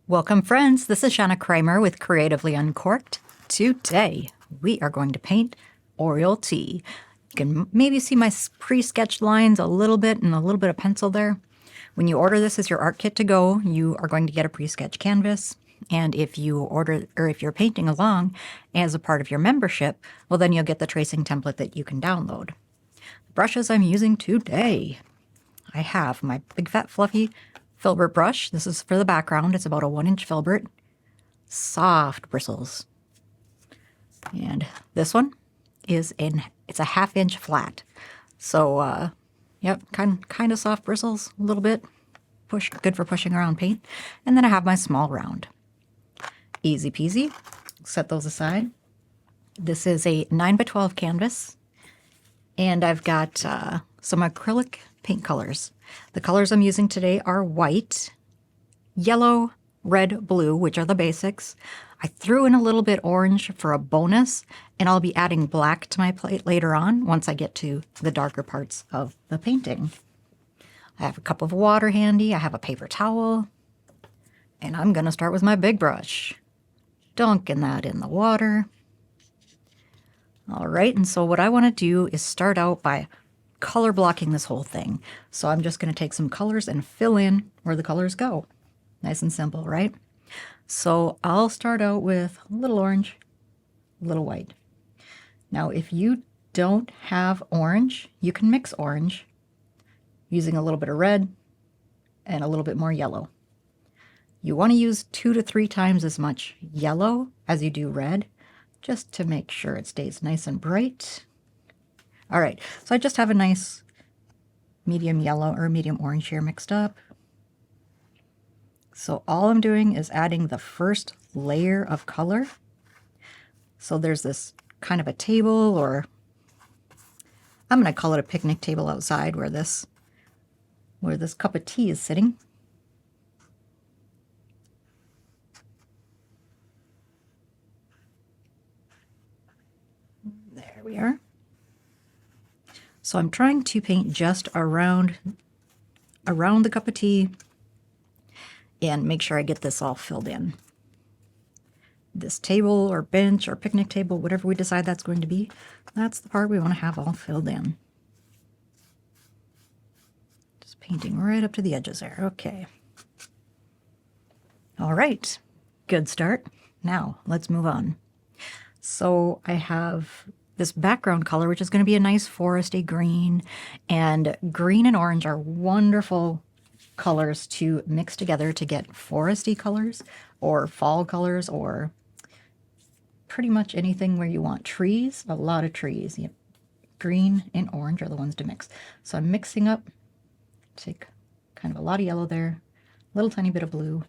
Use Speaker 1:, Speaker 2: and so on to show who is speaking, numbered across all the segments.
Speaker 1: Welcome, friends. This is Shanna Cramer with Creatively Uncorked. Today, we are going to paint Oriole Tea. You can maybe see my pre-sketched lines a little bit and a little bit of pencil there. When you order this as your art kit to go, you are going to get a pre-sketched canvas. And if you order, or if you're painting along as a part of your membership, well, then you'll get the tracing template that you can download. The brushes I'm using today, I have my big fat fluffy filbert brush. This is for the background. It's about a 1-inch filbert. Soft bristles. And this one is it's a 1/2-inch flat. So, yep, kind of soft bristles, a little bit. Good for pushing around paint. And then I have my small round. Easy peasy. Set those aside. This is a 9x12 canvas. And I've got some acrylic paint colors. The colors I'm using today are white, yellow, red, blue, which are the basics. I threw in a little bit orange for a bonus, and I'll be adding black to my plate later on once I get to the darker parts of the painting. I have a cup of water handy. I have a paper towel, and I'm going to start with my big brush. Dunking that in the water. All right, and so what I want to do is start out by color blocking this whole thing. So I'm just going to take some colors and fill in where the colors go. Nice and simple, right? So I'll start out with a little orange, a little white. Now, if you don't have orange, you can mix orange using a little bit of red and a little bit more yellow. You want to use 2 to 3 times as much yellow as you do red, just to make sure it stays nice and bright. All right, so I just have a nice medium yellow or medium orange here mixed up. So all I'm doing is adding the first layer of color. So there's this kind of a table, or I'm going to call it a picnic table outside where this cup of tea is sitting. There we are. So I'm trying to paint just around the cup of tea and make sure I get this all filled in. This table or bench or picnic table, whatever we decide that's going to be, that's the part we want to have all filled in. Just painting right up to the edges there. Okay. All right. Good start. Now let's move on. So I have this background color, which is going to be a nice foresty green, and green and orange are wonderful colors to mix together to get foresty colors or fall colors, or pretty much anything where you want trees, a lot of trees. Yep. Green and orange are the ones to mix. So I'm mixing up, take kind of a lot of yellow there, a little tiny bit of blue,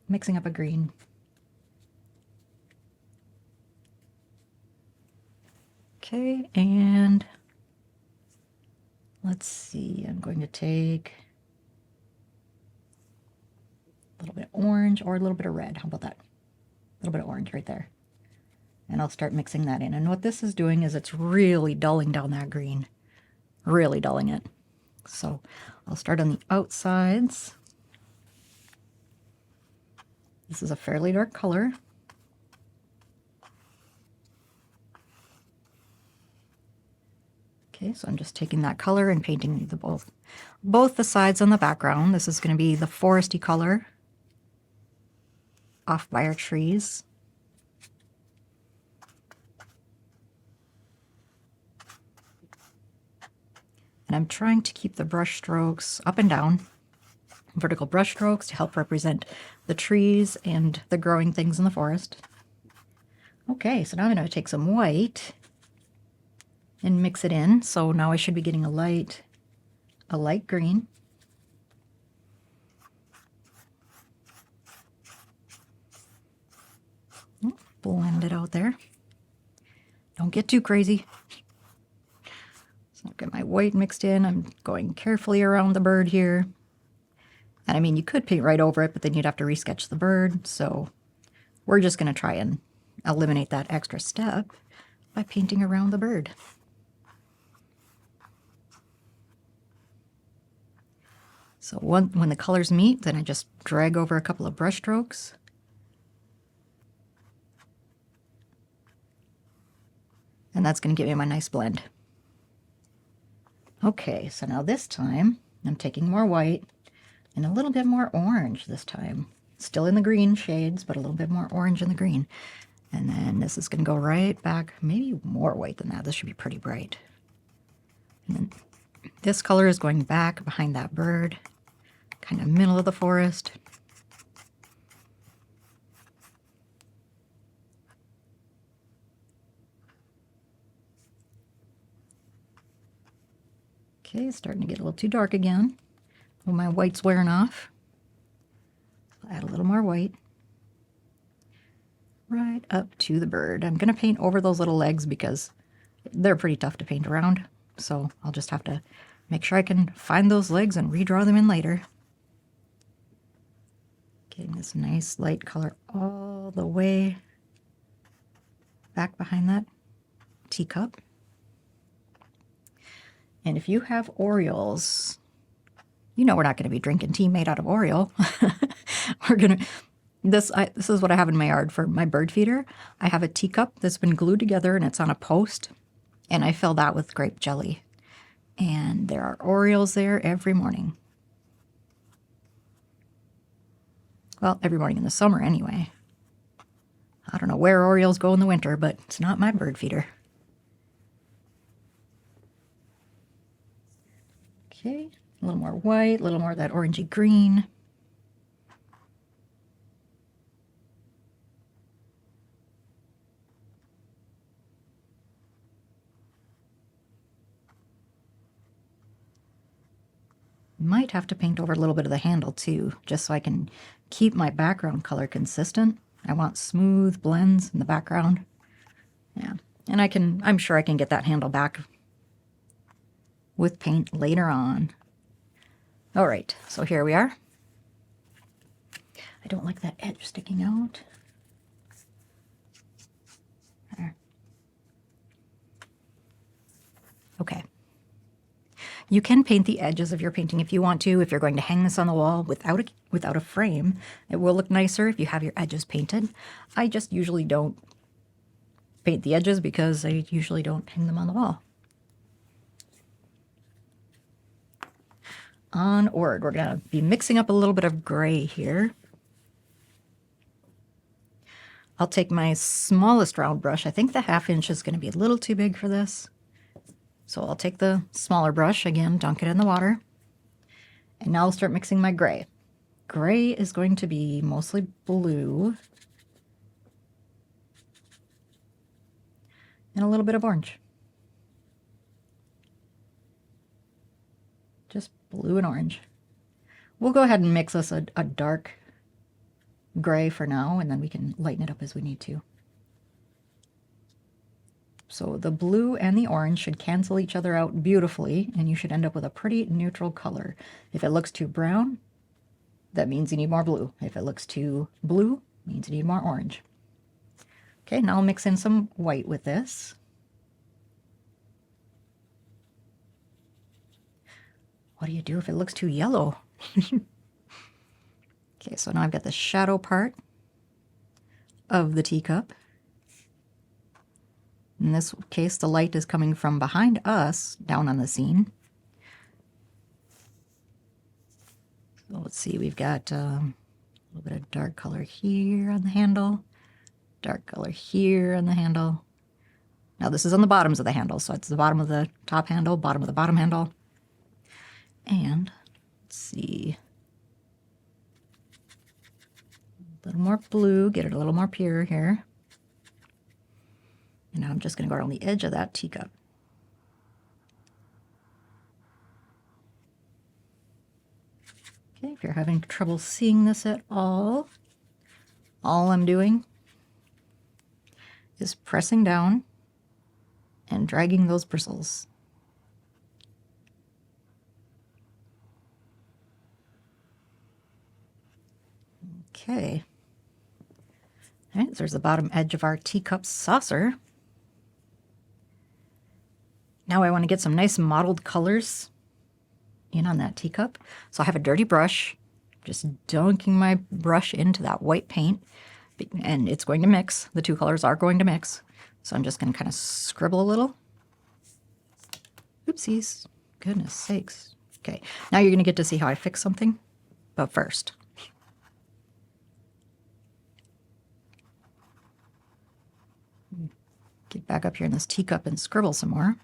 Speaker 1: mixing up a green. Okay, and let's see, I'm going to take a little bit of orange or a little bit of red. How about that? A little bit of orange right there. And I'll start mixing that in. And what this is doing is it's really dulling down that green, really dulling it. So I'll start on the outsides. This is a fairly dark color. Okay, so I'm just taking that color and painting both the sides on the background. This is going to be the foresty color off by our trees. And I'm trying to keep the brush strokes up and down, vertical brush strokes, to help represent the trees and the growing things in the forest. Okay, so now I'm going to take some white and mix it in. So now I should be getting a light green. Blend it out there. Don't get too crazy. So I'll get my white mixed in. I'm going carefully around the bird here. And I mean, you could paint right over it, but then you'd have to resketch the bird. So we're just going to try and eliminate that extra step by painting around the bird. So when the colors meet, then I just drag over a couple of brush strokes. And that's going to give me my nice blend. Okay, so now this time I'm taking more white and a little bit more orange this time. Still in the green shades, but a little bit more orange in the green. And then this is going to go right back, maybe more white than that. This should be pretty bright. And then this color is going back behind that bird, kind of middle of the forest. Okay, it's starting to get a little too dark again. Well, my white's wearing off. I'll add a little more white. Right up to the bird. I'm going to paint over those little legs because they're pretty tough to paint around. So I'll just have to make sure I can find those legs and redraw them in later. Getting this nice light color all the way back behind that teacup. And if you have Orioles, you know we're not going to be drinking tea made out of Oriole. We're going to... This is what I have in my yard for my bird feeder. I have a teacup that's been glued together and it's on a post. And I fill that with grape jelly. And there are Orioles there every morning. Well, every morning in the summer anyway. I don't know where Orioles go in the winter, but it's not my bird feeder. Okay, a little more white, a little more of that orangey green. Might have to paint over a little bit of the handle too, just so I can keep my background color consistent. I want smooth blends in the background. Yeah, and I'm sure I can get that handle back with paint later on. All right, so here we are. I don't like that edge sticking out. There. Okay. You can paint the edges of your painting if you want to. If you're going to hang this on the wall without a frame, it will look nicer if you have your edges painted. I just usually don't paint the edges because I usually don't hang them on the wall. Onward, we're going to be mixing up a little bit of gray here. I'll take my smallest round brush. I think the 1/2 inch is going to be a little too big for this. So I'll take the smaller brush, again, dunk it in the water. And now I'll start mixing my gray. Gray is going to be mostly blue. And a little bit of orange. Just blue and orange. We'll go ahead and mix us a dark gray for now, and then we can lighten it up as we need to. So the blue and the orange should cancel each other out beautifully, and you should end up with a pretty neutral color. If it looks too brown, that means you need more blue. If it looks too blue, it means you need more orange. Okay, now I'll mix in some white with this. What do you do if it looks too yellow? Okay, so now I've got the shadow part of the teacup. In this case, the light is coming from behind us down on the scene. So let's see, we've got a little bit of dark color here on the handle, dark color here on the handle. Now this is on the bottoms of the handle, so it's the bottom of the top handle, bottom of the bottom handle. And let's see, a little more blue, get it a little more pure here. And now I'm just going to go around the edge of that teacup. Okay, if you're having trouble seeing this at all I'm doing is pressing down and dragging those bristles. Okay. All right, so there's the bottom edge of our teacup saucer. Now I want to get some nice mottled colors in on that teacup. So I have a dirty brush, just dunking my brush into that white paint, and it's going to mix. The two colors are going to mix. So I'm just going to kind of scribble a little. Oopsies. Goodness sakes. Okay, now you're going to get to see how I fix something. But first, get back up here in this teacup and scribble some more.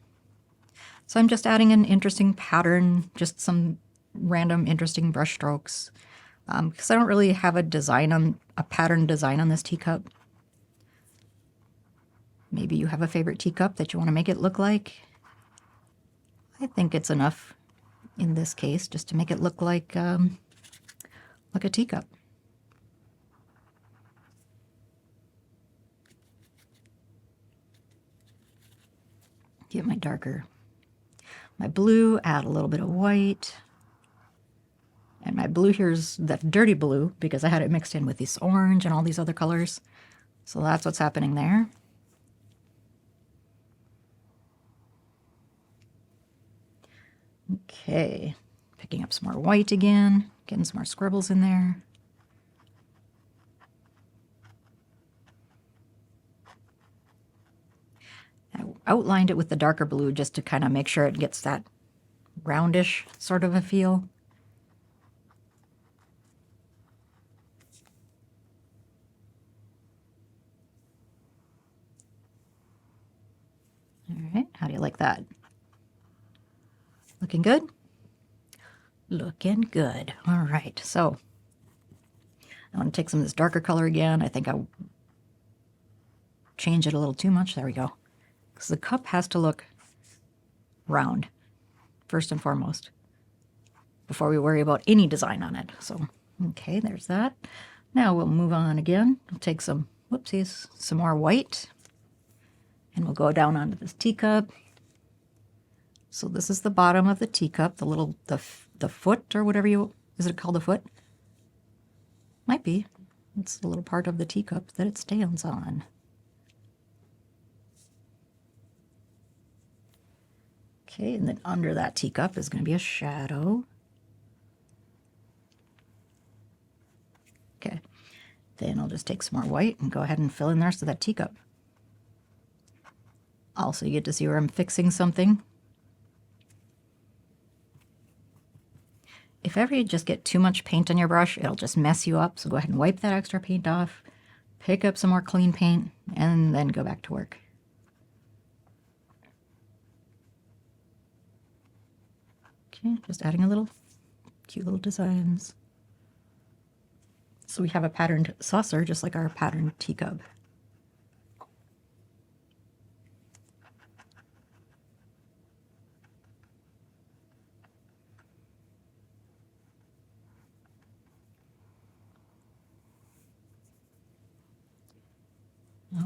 Speaker 1: So I'm just adding an interesting pattern, just some random interesting brush strokes. Because I don't really have a pattern design on this teacup. Maybe you have a favorite teacup that you want to make it look like. I think it's enough in this case just to make it look like a teacup. Get my blue, add a little bit of white. And my blue here's that dirty blue because I had it mixed in with this orange and all these other colors. So that's what's happening there. Okay, picking up some more white again, getting some more scribbles in there. I outlined it with the darker blue just to kind of make sure it gets that roundish sort of a feel. All right, how do you like that? Looking good? Looking good. All right, so I want to take some of this darker color again. I think I'll change it a little too much. There we go. Because the cup has to look round, first and foremost, before we worry about any design on it. So, okay, there's that. Now we'll move on again. We'll take some, whoopsies, some more white, and we'll go down onto this teacup. So this is the bottom of the teacup, the foot or whatever is it called a foot? Might be. It's the little part of the teacup that it stands on. Okay, and then under that teacup is going to be a shadow. Okay, then I'll just take some more white and go ahead and fill in the rest of that teacup. Also, you get to see where I'm fixing something. If ever you just get too much paint on your brush, it'll just mess you up. So go ahead and wipe that extra paint off, pick up some more clean paint, and then go back to work. Okay, just adding a little cute little designs. So we have a patterned saucer just like our patterned teacup.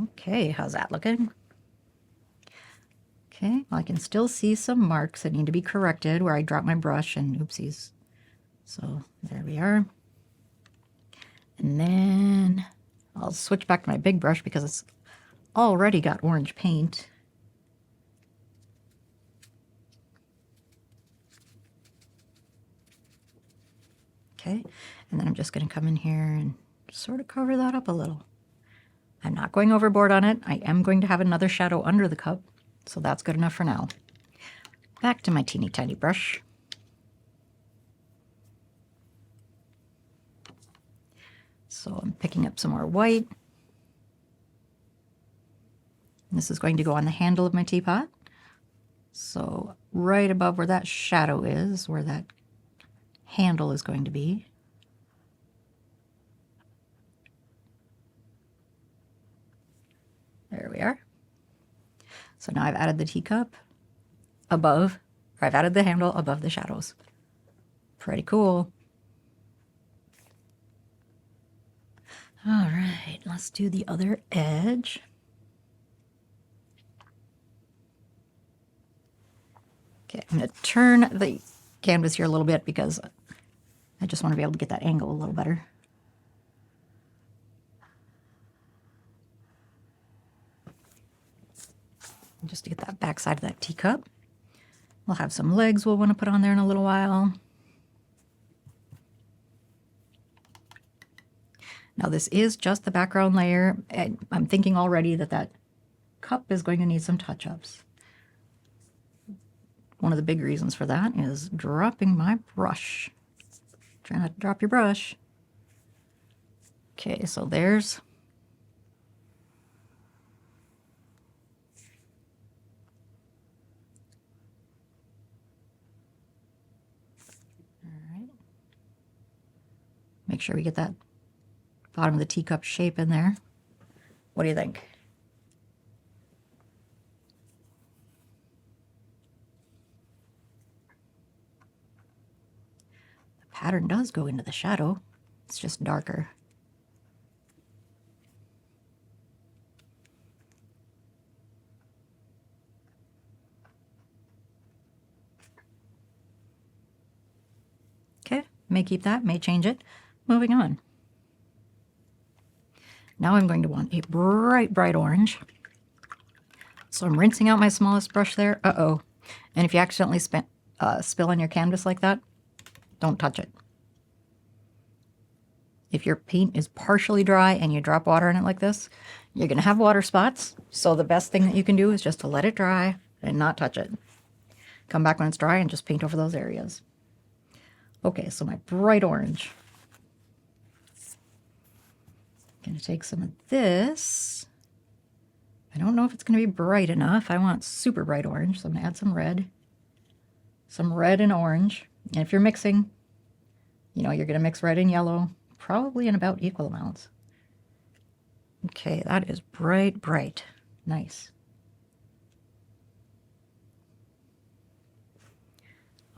Speaker 1: Okay, how's that looking? Okay, well, I can still see some marks that need to be corrected where I dropped my brush and oopsies. So there we are. And then I'll switch back to my big brush because it's already got orange paint. Okay, and then I'm just going to come in here and sort of cover that up a little. I'm not going overboard on it. I am going to have another shadow under the cup, so that's good enough for now. Back to my teeny tiny brush. So I'm picking up some more white. And this is going to go on the handle of my teapot. So right above where that shadow is, where that handle is going to be. There we are. So now I've added the teacup above, or I've added the handle above the shadows. Pretty cool. All right, let's do the other edge. Okay, I'm going to turn the canvas here a little bit because I just want to be able to get that angle a little better. Just to get that back side of that teacup. We'll have some legs we'll want to put on there in a little while. Now this is just the background layer, and I'm thinking already that that cup is going to need some touch-ups. One of the big reasons for that is dropping my brush. Try not to drop your brush. Okay, so there's make sure we get that bottom of the teacup shape in there. What do you think? The pattern does go into the shadow. It's just darker. Okay, may keep that, may change it. Moving on. Now I'm going to want a bright, bright orange. So I'm rinsing out my smallest brush there. Uh-oh. And if you accidentally spill on your canvas like that, don't touch it. If your paint is partially dry and you drop water in it like this, you're going to have water spots. So the best thing that you can do is just to let it dry and not touch it. Come back when it's dry and just paint over those areas. Okay, so my bright orange. Going to take some of this. I don't know if it's going to be bright enough. I want super bright orange, so I'm going to add some red and orange. And if you're mixing, you know, you're going to mix red and yellow, probably in about equal amounts. Okay, that is bright, bright. Nice.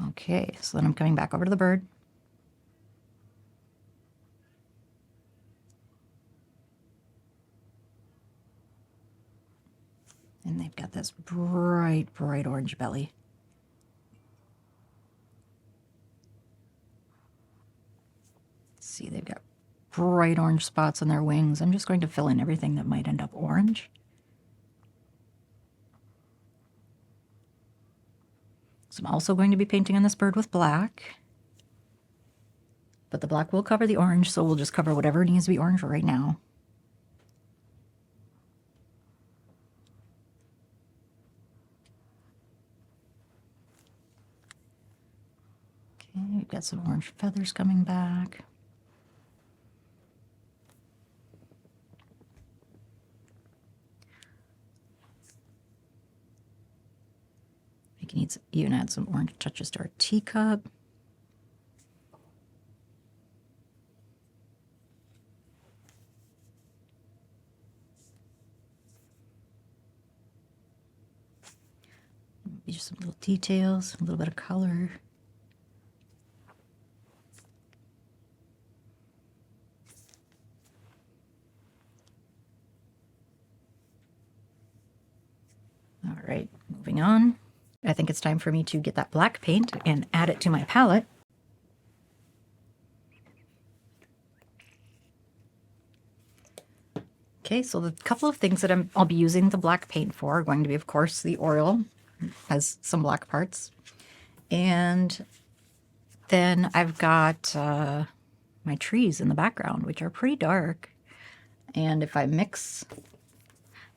Speaker 1: Okay, so then I'm coming back over to the bird. And they've got this bright, bright orange belly. See, they've got bright orange spots on their wings. I'm just going to fill in everything that might end up orange. So I'm also going to be painting on this bird with black. But the black will cover the orange, so we'll just cover whatever needs to be orange right now. Okay, we've got some orange feathers coming back. I can even add some orange touches to our teacup. Maybe just some little details, a little bit of color. All right, moving on. I think it's time for me to get that black paint and add it to my palette. Okay, so the couple of things that I'll be using the black paint for are going to be, of course, the Oriole has some black parts. And then I've got my trees in the background, which are pretty dark. And if I mix,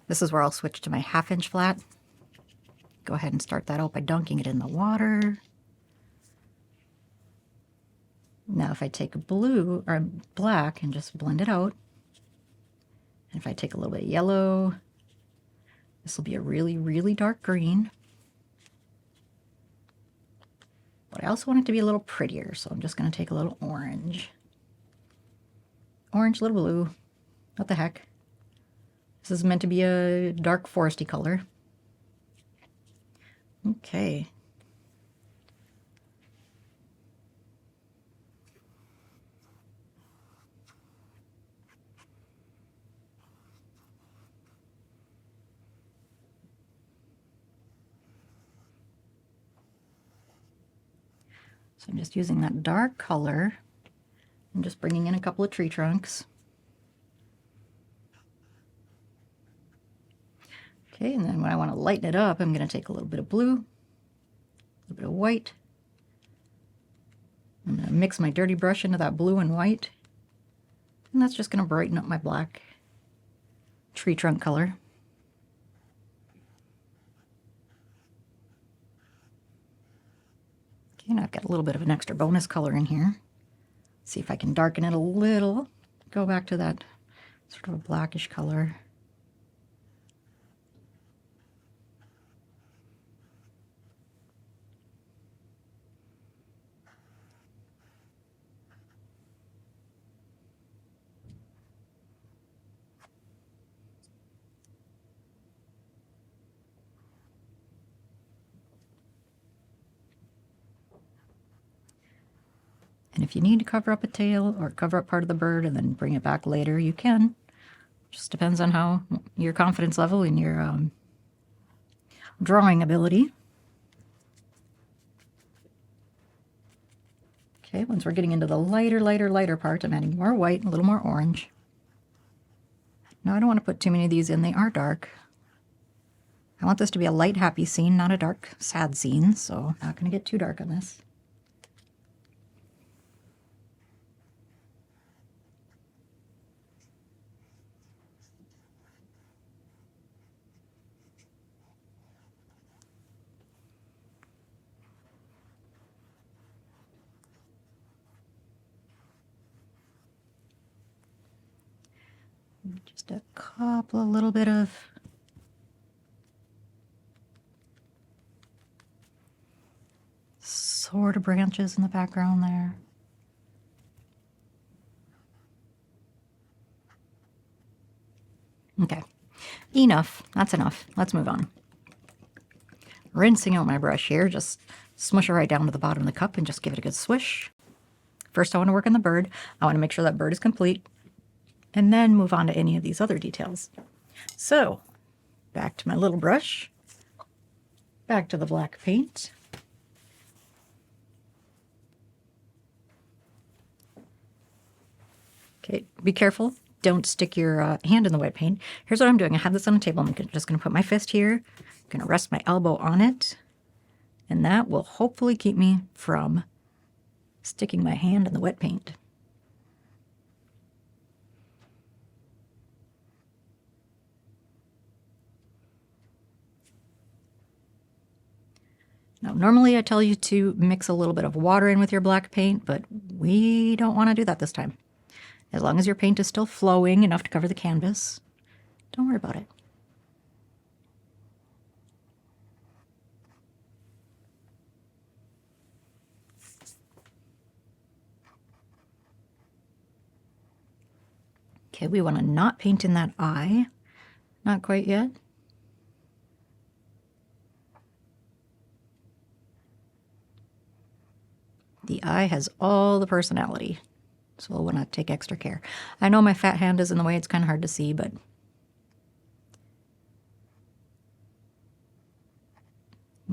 Speaker 1: this is where I'll switch to my 1/2 inch flat. Go ahead and start that out by dunking it in the water. Now if I take blue or black and just blend it out, and if I take a little bit of yellow, this will be a really, really dark green. But I also want it to be a little prettier, so I'm just going to take a little orange. Orange, little blue. What the heck? This is meant to be a dark foresty color. Okay. So I'm just using that dark color and just bringing in a couple of tree trunks. Okay, and then when I want to lighten it up, I'm going to take a little bit of blue little bit of white. I'm going to mix my dirty brush into that blue and white. And that's just going to brighten up my black tree trunk color. Okay, now I've got a little bit of an extra bonus color in here. See if I can darken it a little. Go back to that sort of a blackish color. And if you need to cover up a tail or cover up part of the bird and then bring it back later, you can. Just depends on how your confidence level and your drawing ability. Okay, once we're getting into the lighter part, I'm adding more white and a little more orange. Now I don't want to put too many of these in, they are dark. I want this to be a light, happy scene, not a dark, sad scene, so I'm not going to get too dark on this. Just a couple, a little bit of sort of branches in the background there. Okay, enough. That's enough. Let's move on. Rinsing out my brush here, just smush it right down to the bottom of the cup and just give it a good swish. First, I want to work on the bird. I want to make sure that bird is complete, and then move on to any of these other details. So, back to my little brush, back to the black paint. Okay, be careful. Don't stick your hand in the wet paint. Here's what I'm doing. I have this on a table. I'm just going to put my fist here. I'm going to rest my elbow on it. And that will hopefully keep me from sticking my hand in the wet paint. Now, normally I tell you to mix a little bit of water in with your black paint, but we don't want to do that this time. As long as your paint is still flowing enough to cover the canvas, don't worry about it. Okay, we want to not paint in that eye. Not quite yet. The eye has all the personality, so we'll want to take extra care. I know my fat hand is in the way. It's kind of hard to see, but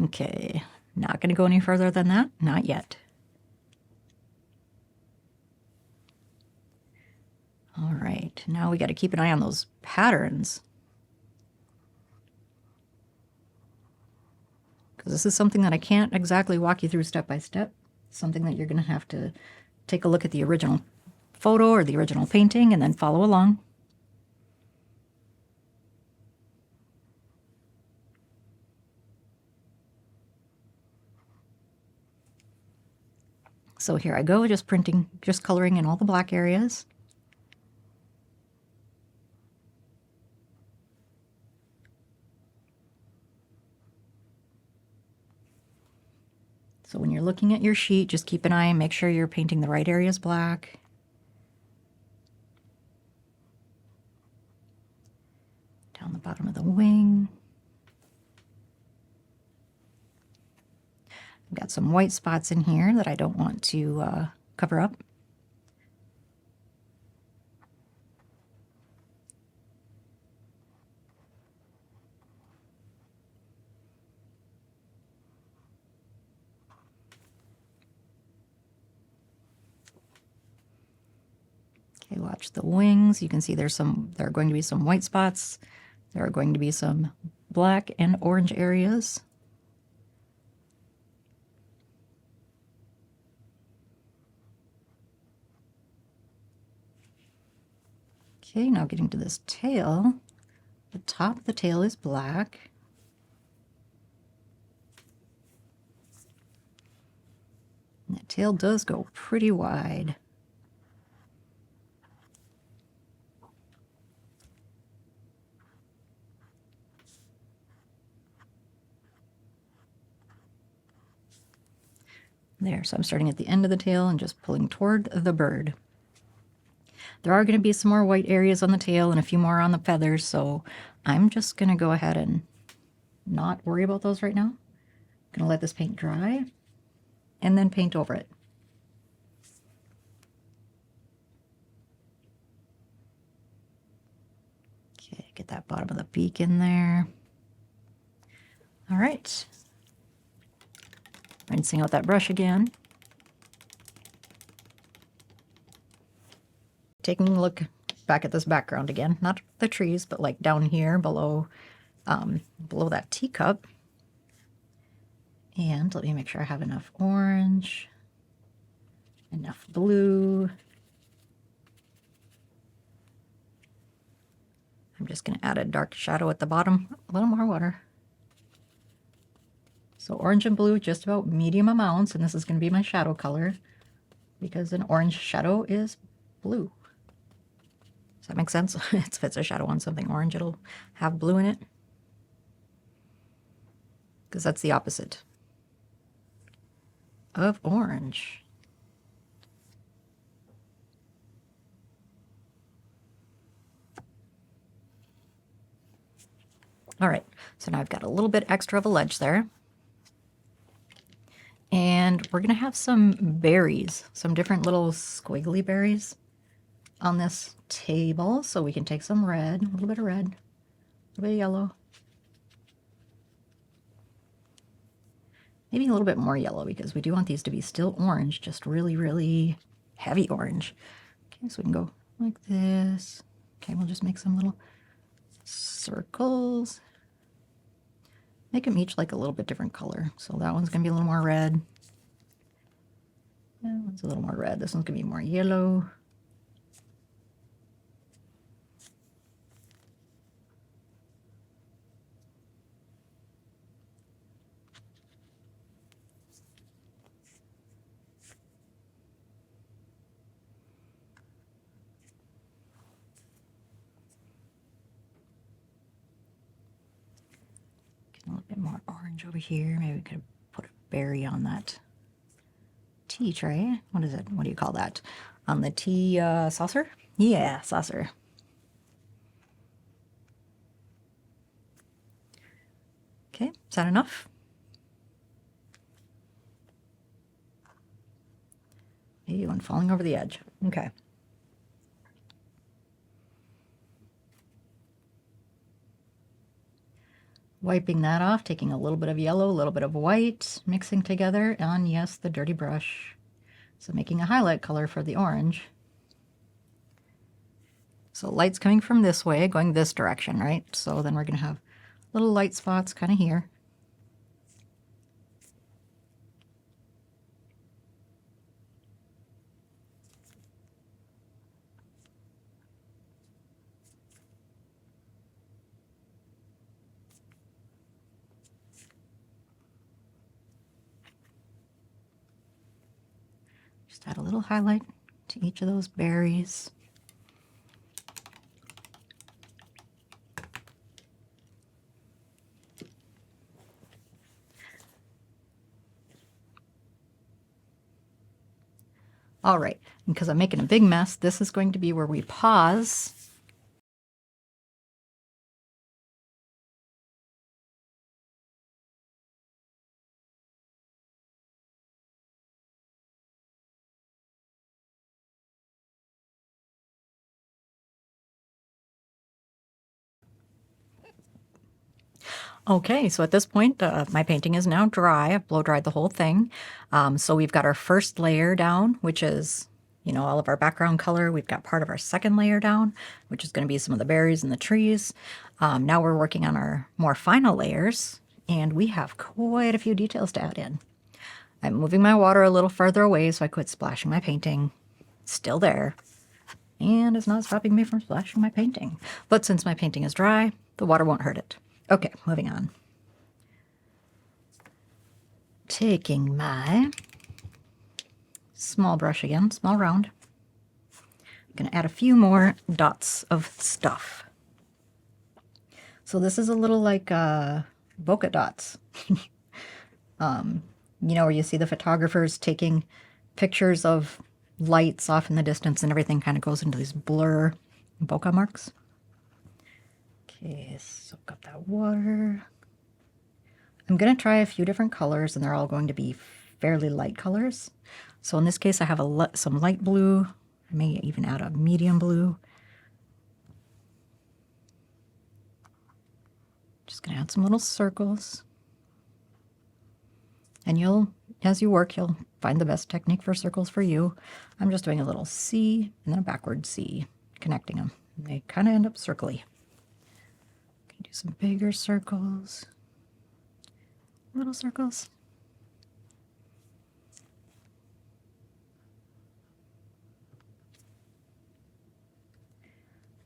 Speaker 1: okay, not going to go any further than that. Not yet. All right, now we got to keep an eye on those patterns, because this is something that I can't exactly walk you through step by step. Something that you're going to have to take a look at the original photo or the original painting and then follow along. So here I go, just coloring in all the black areas. So when you're looking at your sheet, just keep an eye and make sure you're painting the right areas black. Down the bottom of the wing. I've got some white spots in here that I don't want to cover up. Okay, watch the wings. You can see there are going to be some white spots. There are going to be some black and orange areas. Okay, now getting to this tail. The top of the tail is black. And that tail does go pretty wide. There, so I'm starting at the end of the tail and just pulling toward the bird. There are going to be some more white areas on the tail and a few more on the feathers, so I'm just going to go ahead and not worry about those right now. I'm going to let this paint dry and then paint over it. Okay, get that bottom of the beak in there. All right. Rinsing out that brush again. Taking a look back at this background again, not the trees, but like down here below, below that teacup. And let me make sure I have enough orange, enough blue. I'm just going to add a dark shadow at the bottom, a little more water. So orange and blue, just about medium amounts, and this is going to be my shadow color because an orange shadow is blue. Does that make sense? If it's a shadow on something orange, it'll have blue in it. Because that's the opposite of orange. All right, so now I've got a little bit extra of a ledge there. And we're gonna have some berries, some different little squiggly berries on this table. So we can take some red, a little bit of red, a little bit of yellow. Maybe a little bit more yellow because we do want these to be still orange, just really, really heavy orange. Okay, so we can go like this. Okay, we'll just make some little circles. Make them each like a little bit different color. So that one's gonna be a little more red. That one's a little more red. This one's gonna be more yellow. A little bit more orange over here. Maybe we could put a berry on that tea tray. What is it? What do you call that? On the tea saucer? Yeah, saucer. Okay, is that enough? Maybe one falling over the edge. Okay. Wiping that off, taking a little bit of yellow, a little bit of white, mixing together, and yes, the dirty brush. So making a highlight color for the orange. So light's coming from this way, going this direction, right? So then we're going to have little light spots kind of here. Just add a little highlight to each of those berries. All right, because I'm making a big mess, this is going to be where we pause. Okay, so at this point, my painting is now dry. I've blow dried the whole thing. So we've got our first layer down, which is, you know, all of our background color. We've got part of our second layer down, which is going to be some of the berries and the trees. Now we're working on our more final layers, and we have quite a few details to add in. I'm moving my water a little further away so I quit splashing my painting. It's still there. And it's not stopping me from splashing my painting. But since my painting is dry, the water won't hurt it. Okay, moving on. Taking my small brush again, small round. I'm going to add a few more dots of stuff. So this is a little like bokeh dots. You know, where you see the photographers taking pictures of lights off in the distance and everything kind of goes into these blur bokeh marks. Okay, soak up that water. I'm going to try a few different colors, and they're all going to be fairly light colors. So in this case, I have some light blue. I may even add a medium blue. Just going to add some little circles. And as you work, you'll find the best technique for circles for you. I'm just doing a little C and then a backward C, connecting them. And they kind of end up circly. Okay, do some bigger circles. Little circles.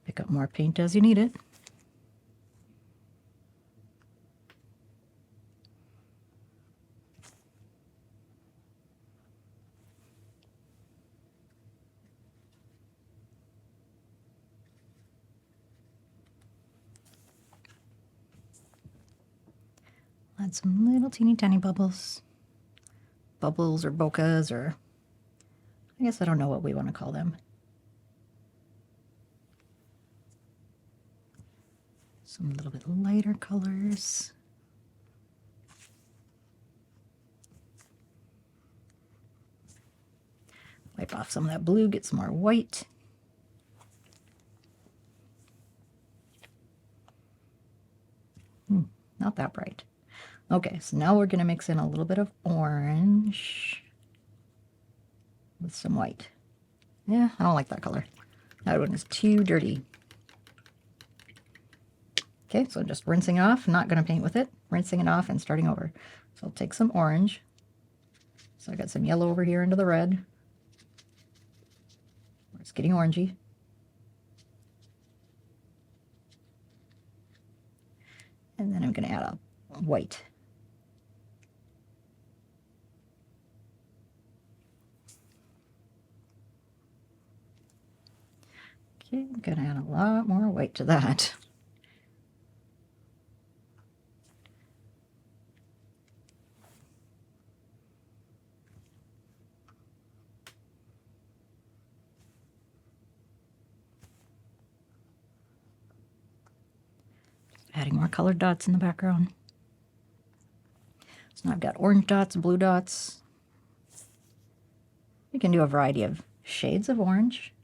Speaker 1: Pick up more paint as you need it. Add some little teeny tiny bubbles. Bubbles or bokehs, or I guess I don't know what we want to call them. Some little bit lighter colors. Wipe off some of that blue, get some more white. Not that bright. Okay, so now we're going to mix in a little bit of orange with some white. Yeah, I don't like that color. That one is too dirty. Okay, so I'm just rinsing off, not going to paint with it, rinsing it off and starting over. So I'll take some orange. So I got some yellow over here into the red. It's getting orangey. And then I'm going to add a white. Okay, I'm going to add a lot more white to that. Adding more colored dots in the background. So now I've got orange dots, blue dots. You can do a variety of shades of orange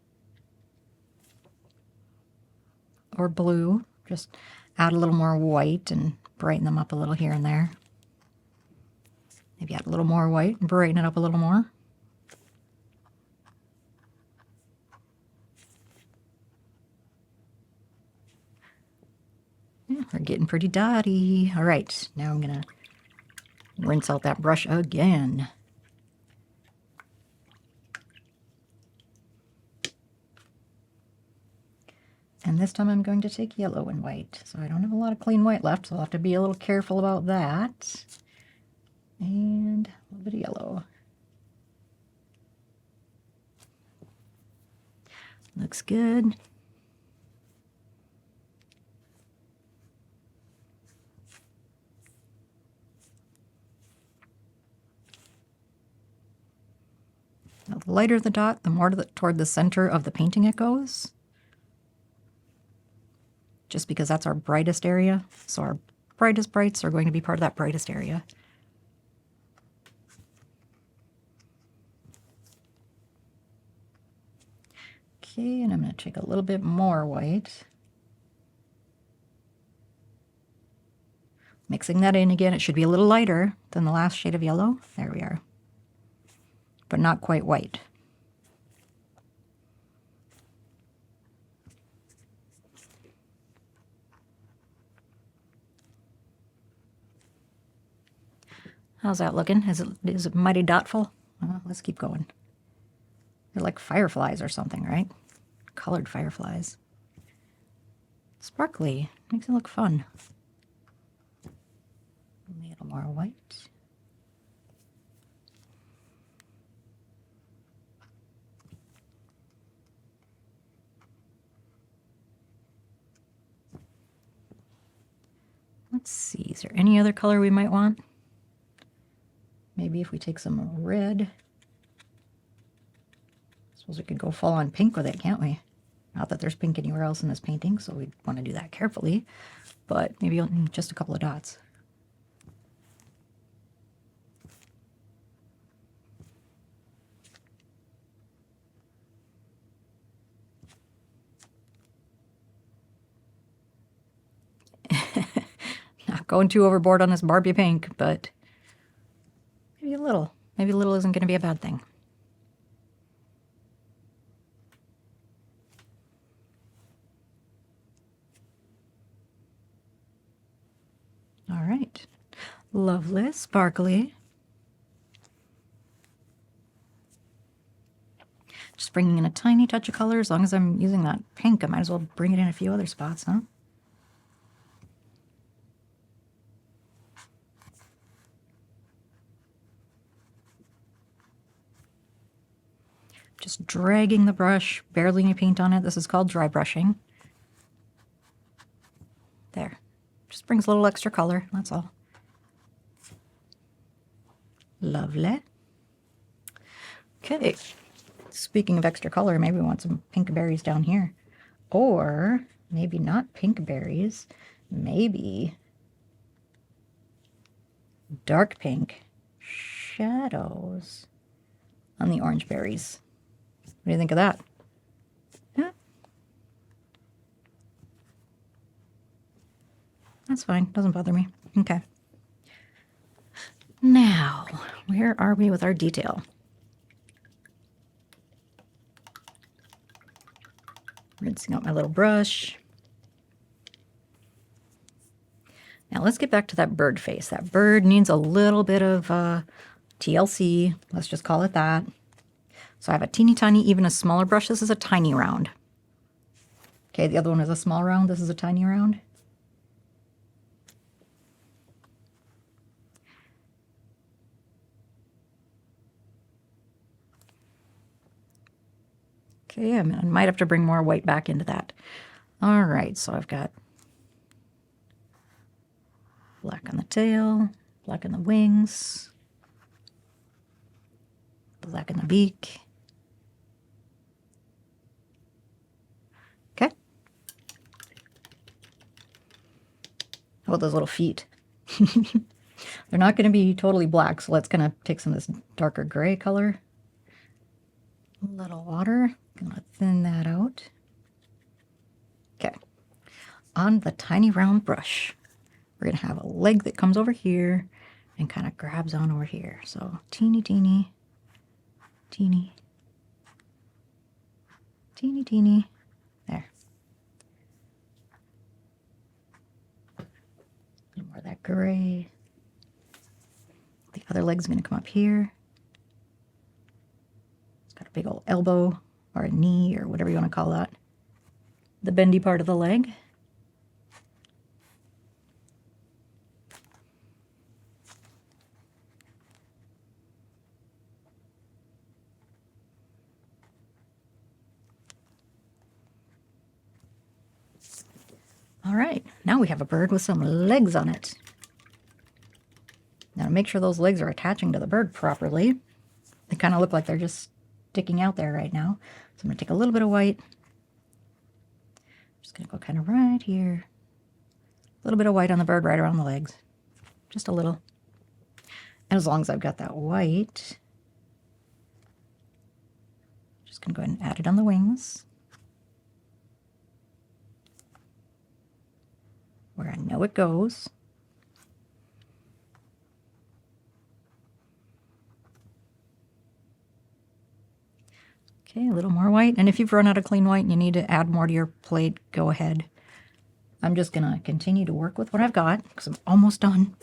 Speaker 1: or blue. Just add a little more white and brighten them up a little here and there. Maybe add a little more white and brighten it up a little more. Yeah, we're getting pretty dotty. All right, now I'm going to rinse out that brush again. And this time I'm going to take yellow and white. So I don't have a lot of clean white left, so I'll have to be a little careful about that. And a little bit of yellow. Looks good. Now, the lighter the dot, the more toward the center of the painting it goes. Just because that's our brightest area. So our brightest brights are going to be part of that brightest area. Okay, and I'm going to take a little bit more white. Mixing that in again, it should be a little lighter than the last shade of yellow. There we are. But not quite white. How's that looking? Is it mighty dotful? Let's keep going. They're like fireflies or something, right? colored fireflies. Sparkly. Makes it look fun. A little more white. Let's see, is there any other color we might want? Maybe if we take some red. I suppose we could go full on pink with it, can't we? Not that there's pink anywhere else in this painting, so we'd want to do that carefully. But maybe only just a couple of dots. Not going too overboard on this Barbie pink, but maybe a little. Maybe a little isn't going to be a bad thing. All right. Lovely, sparkly. Just bringing in a tiny touch of color. As long as I'm using that pink, I might as well bring it in a few other spots, huh? Just dragging the brush, barely any paint on it. This is called dry brushing. There. Just brings a little extra color, that's all. Lovely. Okay. Speaking of extra color, maybe we want some pink berries down here. Or maybe not pink berries. Maybe dark pink shadows on the orange berries. What do you think of that? Yeah. That's fine. Doesn't bother me. Okay. Now, where are we with our detail? Rinsing out my little brush. Now let's get back to that bird face. That bird needs a little bit of TLC. Let's just call it that. So I have a teeny tiny, even a smaller brush. This is a tiny round. Okay, the other one is a small round. This is a tiny round. Okay, I might have to bring more white back into that. All right, so I've got black on the tail, black on the wings, black on the beak. Okay. How about those little feet? They're not going to be totally black, so let's kind of take some of this darker gray color. A little water. Gonna thin that out. Okay. On the tiny round brush, we're going to have a leg that comes over here and kind of grabs on over here. So teeny, teeny, teeny, teeny, teeny. There. A little more of that gray. The other leg's going to come up here. It's got a big old elbow or a knee or whatever you want to call that. The bendy part of the leg. All right, now we have a bird with some legs on it. Now to make sure those legs are attaching to the bird properly, they kind of look like they're just sticking out there right now. So I'm going to take a little bit of white. Just going to go kind of right here. A little bit of white on the bird right around the legs. Just a little. And as long as I've got that white, just going to go ahead and add it on the wings. Where I know it goes. Okay, a little more white. And if you've run out of clean white and you need to add more to your plate, go ahead. I'm just going to continue to work with what I've got because I'm almost done.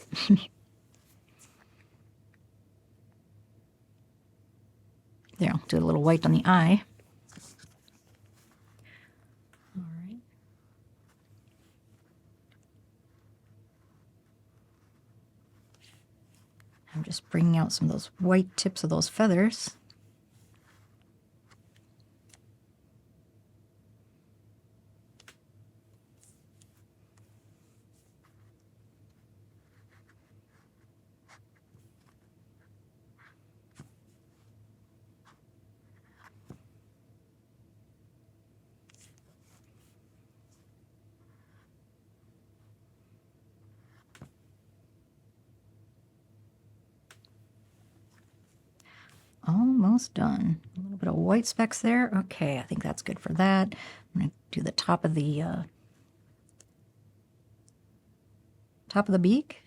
Speaker 1: There, I'll do a little white on the eye. I'm just bringing out some of those white tips of those feathers. Almost done. A little bit of white specks there. Okay, I think that's good for that. I'm going to do the top of the beak,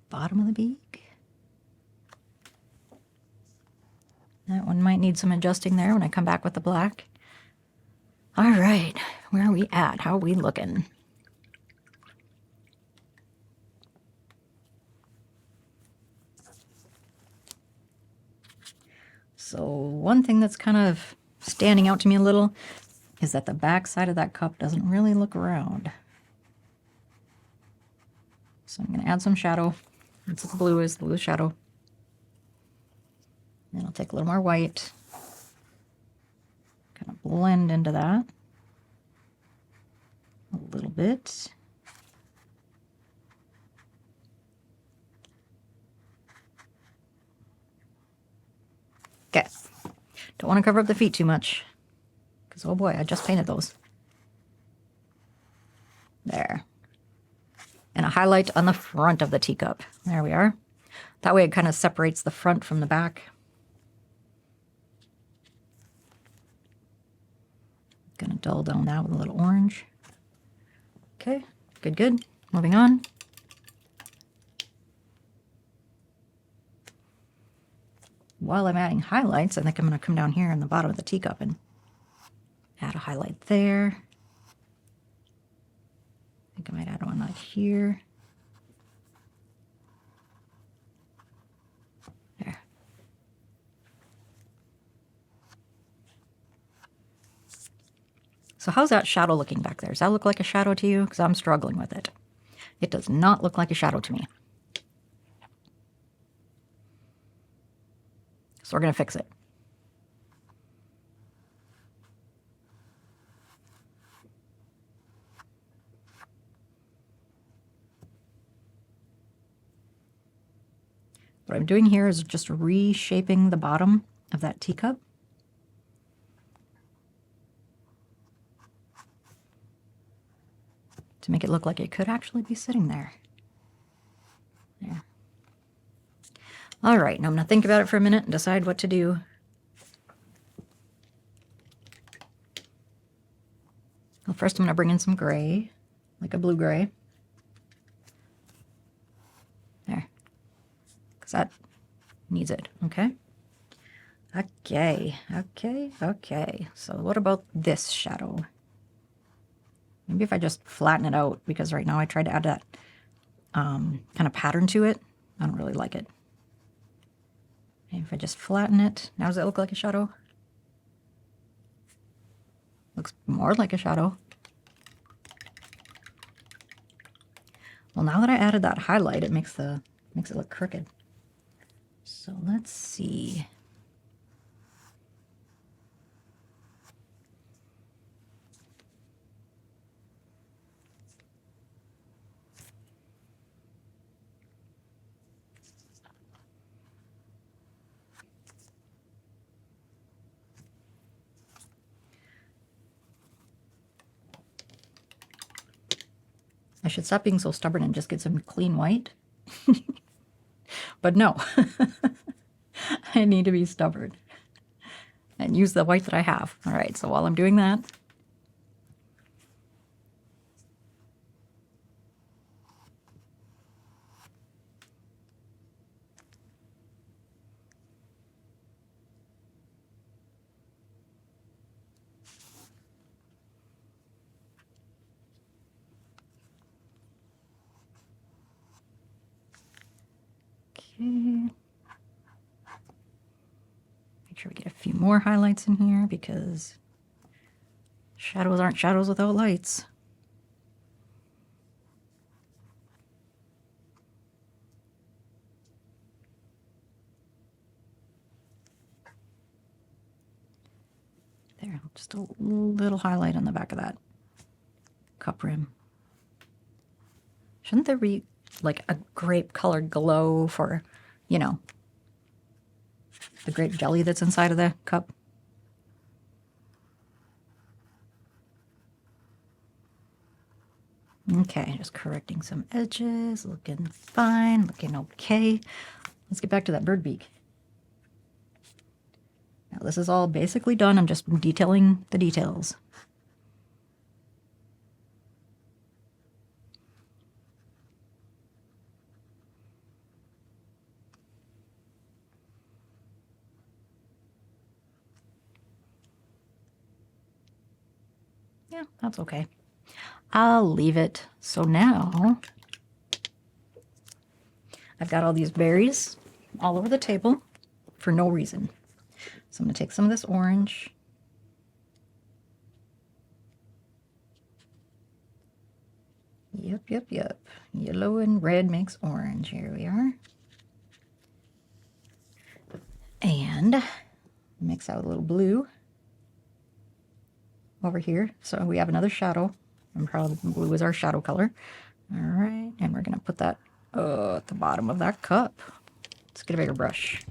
Speaker 1: bottom of the beak. That one might need some adjusting there when I come back with the black. All right, where are we at? How are we looking? So one thing that's kind of standing out to me a little is that the back side of that cup doesn't really look round. So I'm going to add some shadow. That's what the blue is, the blue shadow. And I'll take a little more white. Kind of blend into that a little bit. Okay. Don't want to cover up the feet too much, because oh boy, I just painted those. There. And a highlight on the front of the teacup. There we are. That way it kind of separates the front from the back. Gonna dull down that with a little orange. Okay, good, good. Moving on. While I'm adding highlights, I think I'm gonna come down here in the bottom of the teacup and add a highlight there. I think I might add one like here. There. So how's that shadow looking back there? Does that look like a shadow to you? Because I'm struggling with it. It does not look like a shadow to me. So we're going to fix it. What I'm doing here is just reshaping the bottom of that teacup. To make it look like it could actually be sitting there. There. All right, now I'm going to think about it for a minute and decide what to do. Well, first I'm going to bring in some gray, like a blue gray. There. Because that needs it, okay? Okay. So what about this shadow? Maybe if I just flatten it out, because right now I tried to add that kind of pattern to it. I don't really like it. Maybe if I just flatten it. Now does it look like a shadow? Looks more like a shadow. Well, now that I added that highlight, it makes it look crooked. So let's see. I should stop being so stubborn and just get some clean white. But no, I need to be stubborn and use the white that I have. All right, so while I'm doing that, okay. Make sure we get a few more highlights in here because shadows aren't shadows without lights. There, just a little highlight on the back of that cup rim. Shouldn't there be like a grape colored glow for, you know, the grape jelly that's inside of the cup? Okay, just correcting some edges, looking fine, looking okay. Let's get back to that bird beak. Now this is all basically done. I'm just detailing the details. Yeah, that's okay. I'll leave it. So now I've got all these berries all over the table for no reason. So I'm going to take some of this orange. Yep. Yellow and red makes orange. Here we are. And mix out a little blue over here. So we have another shadow. I'm proud of blue is our shadow color. All right, and we're going to put that at the bottom of that cup. Let's get a bigger brush.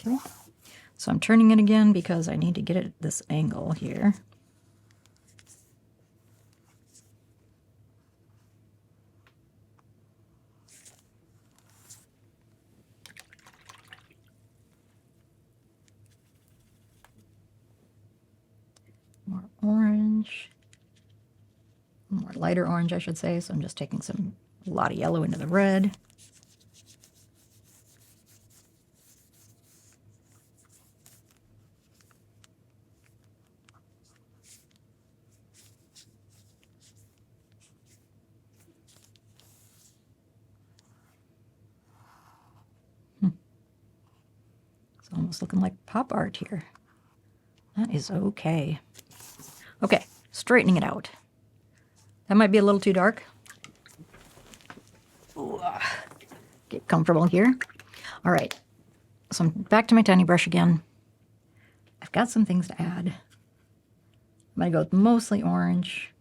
Speaker 1: Okay, so I'm turning it again because I need to get it at this angle here. More orange, more lighter orange, I should say. So I'm just taking a lot of yellow into the red. It's almost looking like pop art here. That is okay. Okay, straightening it out. That might be a little too dark. Ooh, get comfortable here. All right, so I'm back to my tiny brush again. I've got some things to add. I'm going to go with mostly orange,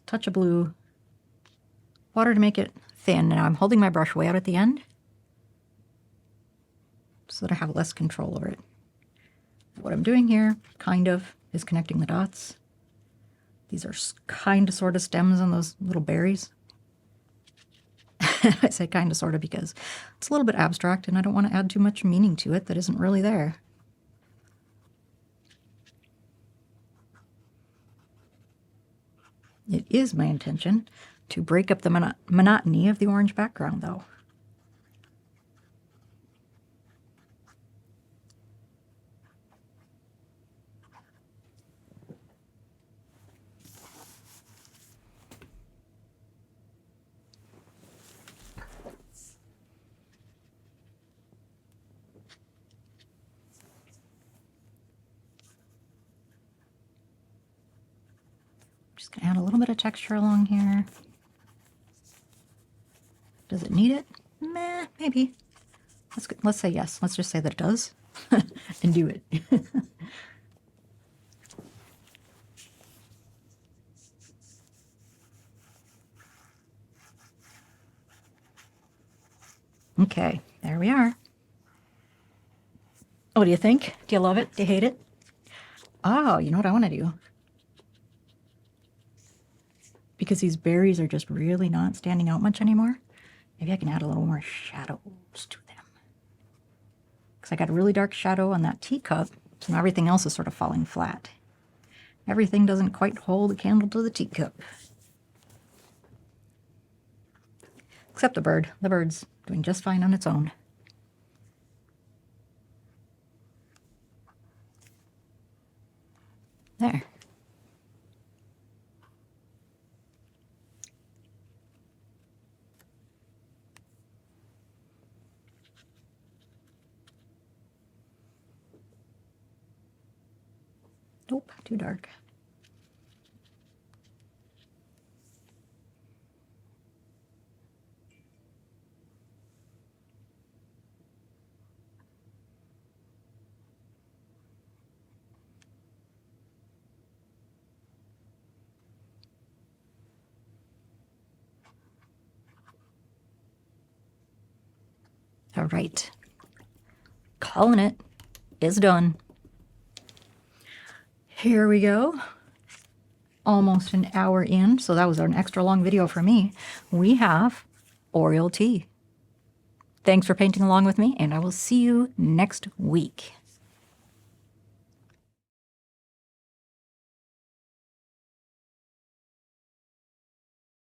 Speaker 1: touch of blue, water to make it thin. Now I'm holding my brush way out at the end so that I have less control over it. What I'm doing here, kind of, is connecting the dots. These are kind of sort of stems on those little berries. I say kind of sort of because it's a little bit abstract and I don't want to add too much meaning to it that isn't really there. It is my intention to break up the monotony of the orange background, though. Just gonna add a little bit of texture along here. Does it need it? Meh, maybe. Let's say yes. Let's just say that it does and do it. Okay, there we are. What do you think? Do you love it? Do you hate it? Oh, you know what I want to do? Because these berries are just really not standing out much anymore, maybe I can add a little more shadows to them. Because I got a really dark shadow on that teacup, so now everything else is sort of falling flat. Everything doesn't quite hold a candle to the teacup. Except the bird. The bird's doing just fine on its own. There. Nope, too dark. All right. Calling it. It's done. Here we go. Almost an hour in, so that was an extra long video for me. We have Oriole Tea. Thanks for painting along with me, and I will see you next week.